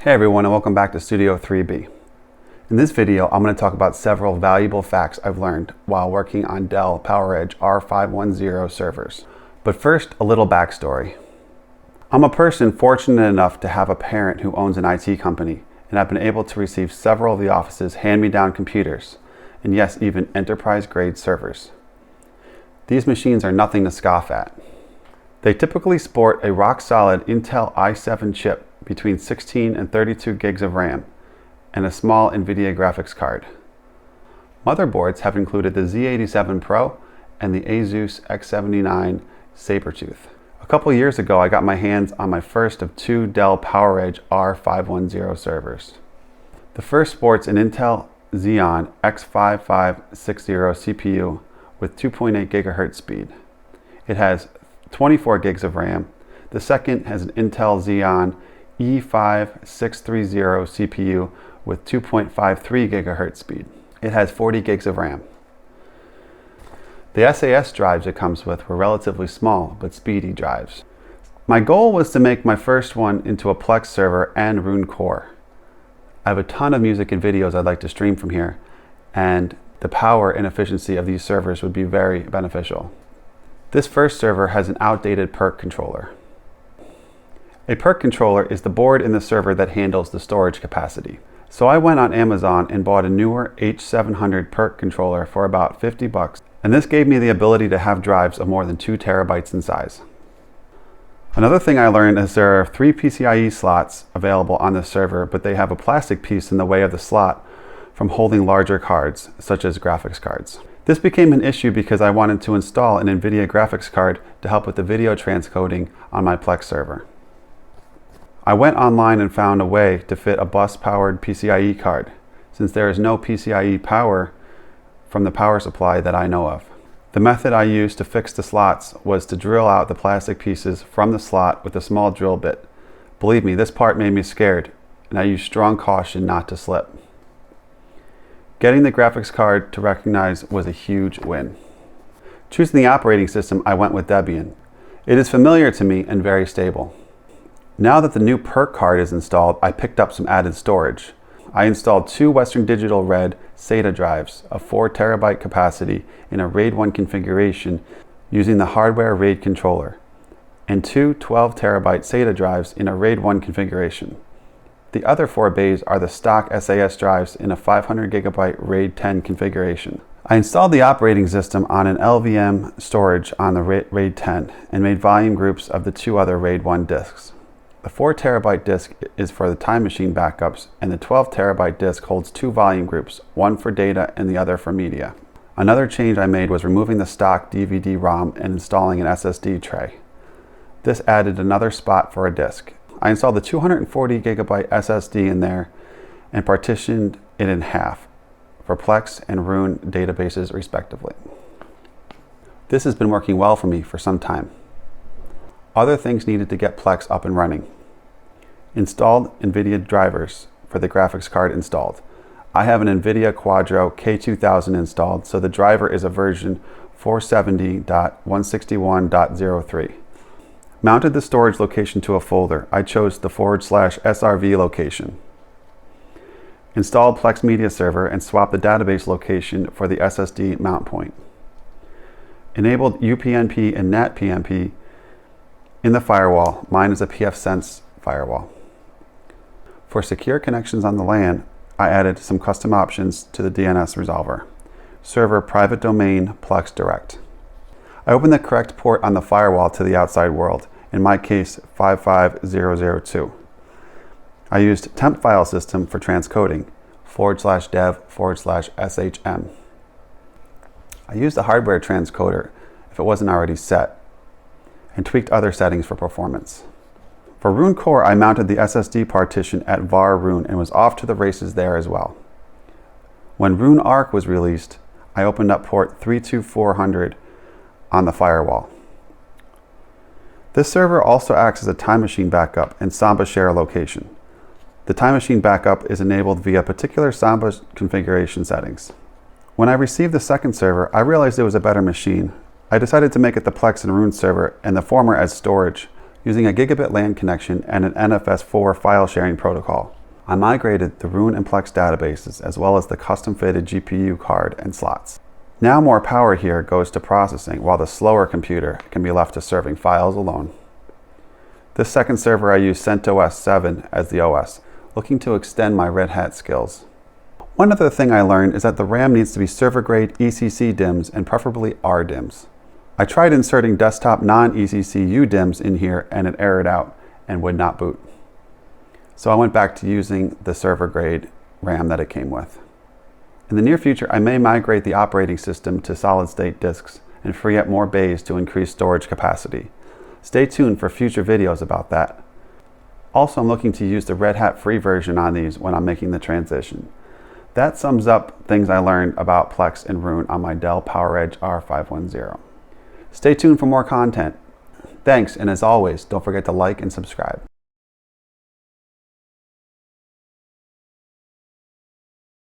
Hey everyone, and welcome back to Studio 3B. In this video, I'm going to talk about several valuable facts I've learned while working on Dell PowerEdge R510 servers. But first, a little backstory. I'm a person fortunate enough to have a parent who owns an IT company, and I've been able to receive several of the office's hand-me-down computers, and yes, even enterprise-grade servers. These machines are nothing to scoff at. They typically sport a rock-solid Intel i7 chip between 16 and 32 gigs of RAM, and a small NVIDIA graphics card. Motherboards have included the Z87 Pro and the Asus X79 Sabertooth. A couple years ago, I got my hands on my first of two Dell PowerEdge R510 servers. The first sports an Intel Xeon X5560 CPU with 2.8 GHz speed. It has 24 gigs of RAM. The second has an Intel Xeon E5630 CPU with 2.53 GHz speed. It has 40 gigs of RAM. The SAS drives it comes with were relatively small but speedy drives. My goal was to make my first one into a Plex server and Roon core. I have a ton of music and videos I'd like to stream from here, and the power and efficiency of these servers would be very beneficial. This first server has an outdated PERC controller. A PERC controller is the board in the server that handles the storage capacity. So I went on Amazon and bought a newer H700 PERC controller for about 50 bucks, and this gave me the ability to have drives of more than 2 terabytes in size. Another thing I learned is there are 3 PCIe slots available on this server, but they have a plastic piece in the way of the slot from holding larger cards, such as graphics cards. This became an issue because I wanted to install an NVIDIA graphics card to help with the video transcoding on my Plex server. I went online and found a way to fit a bus-powered PCIe card, since there is no PCIe power from the power supply that I know of. The method I used to fix the slots was to drill out the plastic pieces from the slot with a small drill bit. Believe me, this part made me scared, and I used strong caution not to slip. Getting the graphics card to recognize was a huge win. Choosing the operating system, I went with Debian. It is familiar to me and very stable. Now that the new PERC card is installed, I picked up some added storage. I installed 2 Western Digital Red SATA drives of 4 terabyte capacity in a RAID 1 configuration using the hardware RAID controller, and 2 12 terabyte SATA drives in a RAID 1 configuration. The other 4 bays are the stock SAS drives in a 500 gigabyte RAID 10 configuration. I installed the operating system on an LVM storage on the RAID 10 and made volume groups of the 2 other RAID 1 disks. The 4 terabyte disk is for the time machine backups, and the 12 terabyte disk holds 2 volume groups, one for data and the other for media. Another change I made was removing the stock DVD-ROM and installing an SSD tray. This added another spot for a disk. I installed the 240 gigabyte SSD in there and partitioned it in half for Plex and Roon databases respectively. This has been working well for me for some time. Other things needed to get Plex up and running. Installed NVIDIA drivers for the graphics card installed. I have an NVIDIA Quadro K2000 installed, so the driver is a version 470.161.03. Mounted the storage location to a folder. I chose the /SRV location. Installed Plex Media Server and swapped the database location for the SSD mount point. Enabled UPnP and NatPnP in the firewall. Mine is a pfSense firewall. For secure connections on the LAN, I added some custom options to the DNS resolver. Server private domain Plex direct. I opened the correct port on the firewall to the outside world, in my case 55002. I used temp file system for transcoding, /dev/shm. I used the hardware transcoder if it wasn't already set, and tweaked other settings for performance. For Roon core, I mounted the SSD partition at var Roon and was off to the races there as well. When Roon Arc was released, I opened up port 32400 on the firewall. This server also acts as a time machine backup and Samba share location. The time machine backup is enabled via particular Samba configuration settings. When I received the second server, I realized it was a better machine. I decided to make it the Plex and Roon server, and the former as storage, using a gigabit LAN connection and an NFS4 file sharing protocol. I migrated the Roon and Plex databases as well as the custom-fitted GPU card and slots. Now more power here goes to processing, while the slower computer can be left to serving files alone. This second server I use CentOS 7 as the OS, looking to extend my Red Hat skills. One other thing I learned is that the RAM needs to be server-grade ECC DIMMs and preferably RDIMMs. I tried inserting desktop non-ECC UDIMMs in here and it errored out and would not boot. So I went back to using the server-grade RAM that it came with. In the near future, I may migrate the operating system to solid-state disks and free up more bays to increase storage capacity. Stay tuned for future videos about that. Also, I'm looking to use the Red Hat free version on these when I'm making the transition. That sums up things I learned about Plex and Roon on my Dell PowerEdge R510. Stay tuned for more content. Thanks, and as always, don't forget to like and subscribe.